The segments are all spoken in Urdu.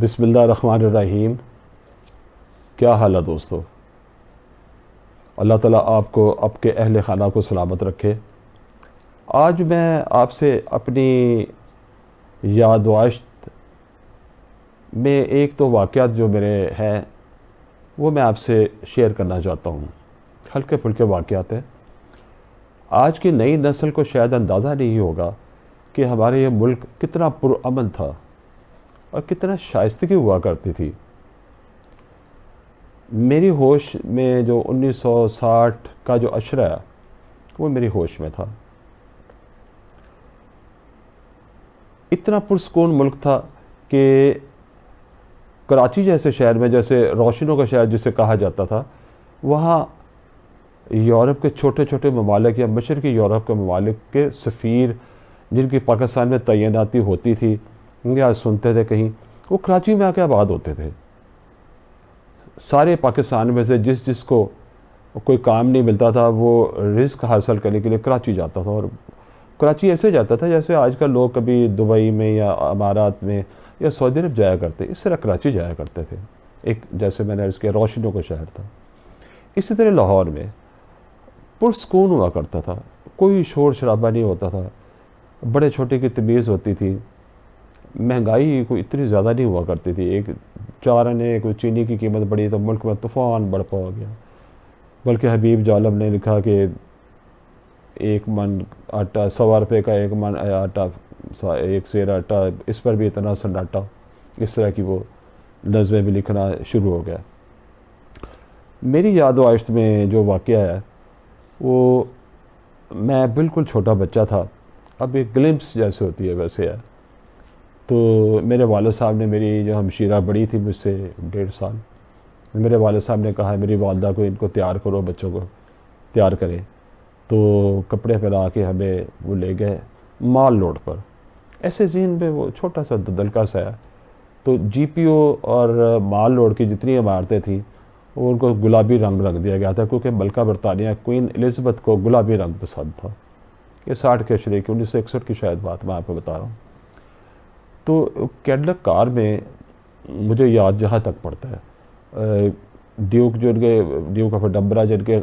بسم اللہ الرحمن الرحیم۔ کیا حال ہے دوستو؟ اللہ تعالیٰ آپ کو آپ کے اہل خانہ کو سلامت رکھے۔ آج میں آپ سے اپنی یادداشت میں ایک تو واقعات جو میرے ہیں وہ میں آپ سے شیئر کرنا چاہتا ہوں۔ ہلکے پھلکے واقعات ہیں۔ آج کی نئی نسل کو شاید اندازہ نہیں ہوگا کہ ہمارے یہ ملک کتنا پرامن تھا اور کتنا شائستگی ہوا کرتی تھی۔ میری ہوش میں جو 1960 کا جو عشرہ ہے وہ میری ہوش میں تھا۔ اتنا پرسکون ملک تھا کہ کراچی جیسے شہر میں، جیسے روشنوں کا شہر جسے کہا جاتا تھا، وہاں یورپ کے چھوٹے چھوٹے ممالک یا مشرقی یورپ کے ممالک کے سفیر جن کی پاکستان میں تعیناتی ہوتی تھی یا سنتے تھے کہیں، وہ کراچی میں آ کے آباد ہوتے تھے۔ سارے پاکستان میں سے جس کو کوئی کام نہیں ملتا تھا وہ رزق حاصل کرنے کے لیے کراچی جاتا تھا، اور کراچی ایسے جاتا تھا جیسے آج کل لوگ کبھی دبئی میں یا امارات میں یا سعودی عرب جایا کرتے، اس طرح کراچی جایا کرتے تھے۔ ایک جیسے میں نے اس کے روشنوں کا شہر تھا۔ اسی طرح لاہور میں پرسکون ہوا کرتا تھا، کوئی شور شرابہ نہیں ہوتا تھا، بڑے چھوٹے کی تمیز ہوتی تھی، مہنگائی کوئی اتنی زیادہ نہیں ہوا کرتی تھی۔ ایک 4 آنے کوئی چینی کی قیمت بڑھی تو ملک میں طوفان برپا ہو گیا، بلکہ حبیب جالب نے لکھا کہ 1 من آٹا، 100 روپے کا 1 من آٹا، 1 سیر آٹا، اس پر بھی اتنا سناٹا، اس طرح کی وہ نظمیں بھی لکھنا شروع ہو گیا۔ میری یادداشت میں جو واقعہ ہے وہ میں بالکل چھوٹا بچہ تھا، اب ایک گلمپس جیسے ہوتی ہے ویسے ہے۔ تو میرے والد صاحب نے، میری جو ہمشیرہ بڑی تھی مجھ سے 1.5 سال، میرے والد صاحب نے کہا میری والدہ کو ان کو تیار کرو، بچوں کو تیار کریں۔ تو کپڑے پہنا کے ہمیں وہ لے گئے مال روڈ پر۔ ایسے ذہن میں وہ چھوٹا سا دلکا سا ہے، تو جی پی او اور مال روڈ کی جتنی عمارتیں تھیں وہ ان کو گلابی رنگ دیا گیا تھا، کیونکہ ملکہ برطانیہ کوئین الزبتھ کو گلابی رنگ پسند تھا۔ یہ 60 کے عشرے کی 1961 کی شاید بات میں آپ کو بتا رہا ہوں۔ تو کیڈلک کار میں مجھے یاد جہاں تک پڑتا ہے، ڈیوک ڈیوک آف ڈمبرا جن کے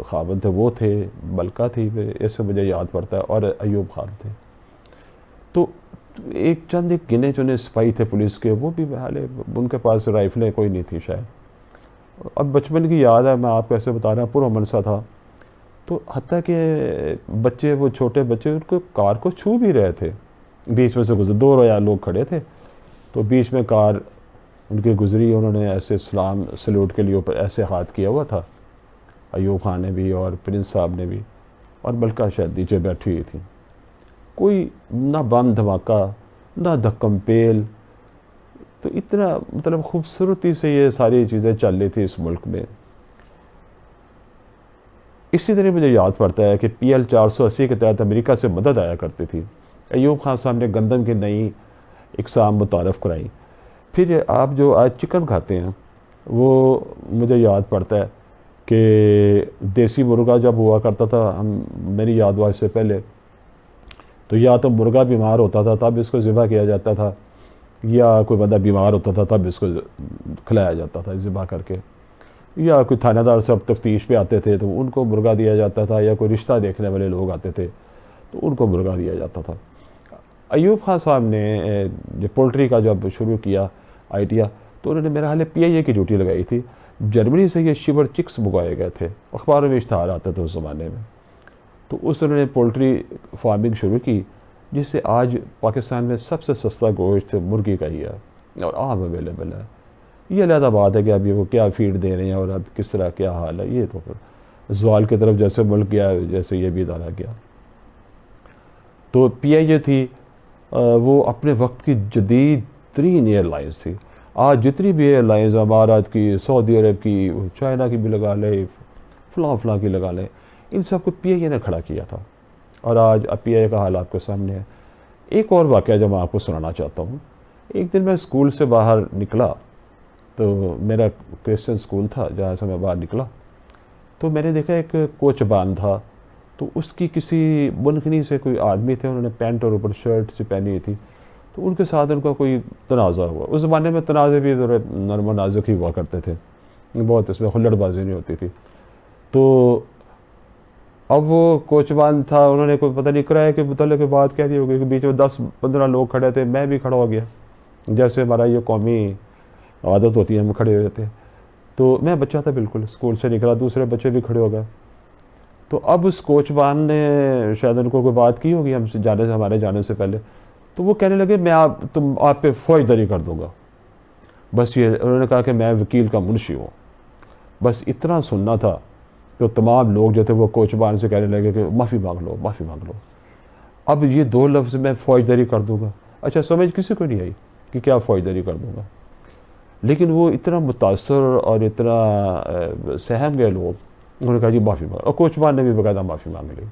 خاوند تھے وہ تھے، ملکہ تھی، ایسے مجھے یاد پڑتا ہے، اور ایوب خان تھے۔ تو ایک گنے چنے سپاہی تھے پولیس کے، وہ بھی حالے ان کے پاس رائفلیں کوئی نہیں تھی شاید۔ اب بچپن کی یاد ہے، میں آپ کو ایسے بتا رہا ہوں، پرامن سا تھا۔ تو حتیٰ کہ بچے، وہ چھوٹے بچے ان کو کار کو چھو بھی رہے تھے، بیچ میں سے گزر 2 رویا لوگ کھڑے تھے، تو بیچ میں کار ان کے گزری، انہوں نے ایسے سلام سلوٹ کے لیے اوپر ایسے ہاتھ کیا ہوا تھا، ایوب خان نے بھی اور پرنس صاحب نے بھی، اور ملکہ شاید نیچے بیٹھی ہوئی تھی۔ کوئی نہ بم دھماکہ نہ دھکم پیل، تو اتنا مطلب خوبصورتی سے یہ ساری چیزیں چل رہی تھی اس ملک میں۔ اسی طرح مجھے یاد پڑتا ہے کہ PL 480 کے تحت امریکہ سے مدد آیا کرتی تھی۔ ایوب خان صاحب نے گندم کی نئی اقسام متعارف کرائی۔ پھر آپ جو آج چکن کھاتے ہیں وہ مجھے یاد پڑتا ہے کہ دیسی مرغا جب ہوا کرتا تھا، میری یادداشت سے پہلے، تو یا تو مرغا بیمار ہوتا تھا تب اس کو ذبح کیا جاتا تھا، یا کوئی بندہ بیمار ہوتا تھا تب اس کو کھلایا جاتا تھا ذبح کر کے، یا کوئی تھانہ دار صاحب تفتیش پہ آتے تھے تو ان کو مرغا دیا جاتا تھا، یا کوئی رشتہ دیکھنے والے لوگ آتے تھے تو ان کو مرغا دیا جاتا تھا۔ ایوب خان صاحب نے جو پولٹری کا جب شروع کیا آئیڈیا، تو انہوں نے میرا حال PIA کی ڈیوٹی لگائی تھی۔ جرمنی سے یہ شیور چکس منگوائے گئے تھے، اخباروں میں اشتہار آتے تھے اس زمانے میں۔ تو انہوں نے پولٹری فارمنگ شروع کی، جس سے آج پاکستان میں سب سے سستا گوشت مرغی کا ہی ہے اور عام اویلیبل ہے۔ یہ علیحدہ بات ہے کہ ابھی وہ کیا فیڈ دے رہے ہیں اور اب کس طرح کیا حال ہے، یہ تو پھر زوال کی طرف جیسے ملک گیا جیسے یہ بھی ادارہ گیا۔ تو PIA تھی، وہ اپنے وقت کی جدید ترین ایئر لائنز تھی۔ آج جتنی بھی ایئر لائنز امارات کی، سعودی عرب کی، چائنا کی بھی لگا لیں، فلاں کی لگا لیں، ان سب کو PIA نے کھڑا کیا تھا، اور آج اب PIA کا حال آپ کے سامنے ہے۔ ایک اور واقعہ جو میں آپ کو سنانا چاہتا ہوں۔ ایک دن میں اسکول سے باہر نکلا، تو میرا کرسچن اسکول تھا جہاں سے میں باہر نکلا، تو میں نے دیکھا ایک کوچ بان تھا، تو اس کی کسی بنکنی سے کوئی آدمی تھے، انہوں نے پینٹ اور اوپر شرٹ سی پہنی ہوئی تھی، تو ان کے ساتھ ان کا کوئی تنازع ہوا. اس زمانے میں تنازع بھی ذرا نرم و نازک ہی ہوا کرتے تھے, بہت اس میں خلڑ بازی نہیں ہوتی تھی. تو اب وہ کوچوان تھا, انہوں نے کوئی پتہ نہیں کرائے کہ متعلق بات کہہ دی ہوگی کہ بیچ میں 10-15 لوگ کھڑے تھے, میں بھی کھڑا ہو گیا, جیسے ہمارا یہ قومی عادت ہوتی ہے ہم کھڑے ہوئے تھے. تو میں بچہ تھا بالکل, اسکول سے نکلا, دوسرے بچے بھی کھڑے ہو گئے. تو اب اس کوچوان نے شاید ان کو کوئی بات کی ہوگی ہمارے جانے سے پہلے, تو وہ کہنے لگے میں آپ پہ فوجداری کر دوں گا. بس یہ انہوں نے کہا کہ میں وکیل کا منشی ہوں. بس اتنا سننا تھا تو تمام لوگ جو تھے وہ کوچوان سے کہنے لگے کہ معافی مانگ لو, معافی مانگ لو. اب یہ 2 لفظ میں فوجداری کر دوں گا, اچھا سمجھ کسی کو نہیں آئی کہ کیا فوجداری کر دوں گا. لیکن وہ اتنا متاثر اور اتنا سہم گئے لوگ, انہوں نے کہا جی معافی مانگ, اور کوچوان نے بھی باقاعدہ معافی مانگ لی.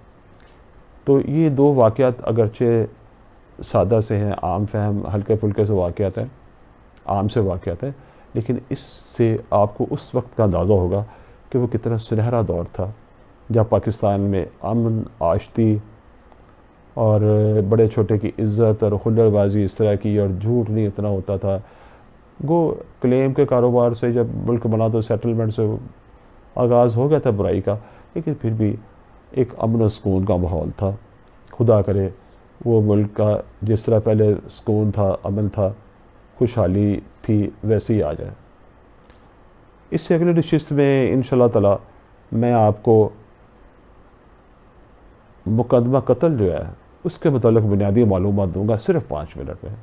تو یہ 2 واقعات اگرچہ سادہ سے ہیں, عام فہم ہلکے پھلکے سے واقعات ہیں, عام سے واقعات ہیں, لیکن اس سے آپ کو اس وقت کا اندازہ ہوگا کہ وہ کتنا سنہرا دور تھا جب پاکستان میں امن, آشتی اور بڑے چھوٹے کی عزت اور خلڑ بازی اس طرح کی, اور جھوٹ نہیں اتنا ہوتا تھا. گو کلیم کے کاروبار سے جب ملک بنا تو سیٹلمنٹ سے آغاز ہو گیا تھا برائی کا, لیکن پھر بھی ایک امن و سکون کا ماحول تھا. خدا کرے وہ ملک کا جس طرح پہلے سکون تھا, امن تھا, خوشحالی تھی, ویسے ہی آ جائے. اس سے اگلے نشست میں انشاءاللہ تعالی میں آپ کو مقدمہ قتل جو ہے اس کے متعلق بنیادی معلومات دوں گا, صرف 5 منٹ میں,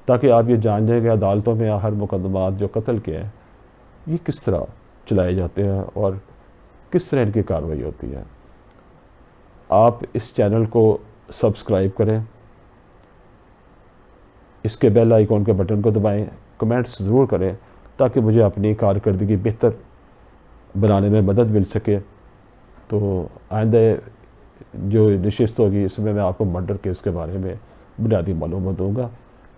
تاکہ آپ یہ جان جائیں کہ عدالتوں میں ہر مقدمات جو قتل کے ہیں یہ کس طرح چلائے جاتے ہیں اور کس طرح ان کی کارروائی ہوتی ہے. آپ اس چینل کو سبسکرائب کریں, اس کے بیل آئیکن کے بٹن کو دبائیں, کمنٹس ضرور کریں تاکہ مجھے اپنی کارکردگی بہتر بنانے میں مدد مل سکے. تو آئندہ جو نشست ہوگی اس میں آپ کو مرڈر کیس کے بارے میں بنیادی معلومات دوں گا.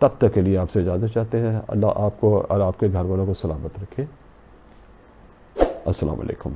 تب تک کے لیے آپ سے اجازت چاہتے ہیں. اللہ آپ کو اور آپ کے گھر والوں کو سلامت رکھے. السلام علیکم.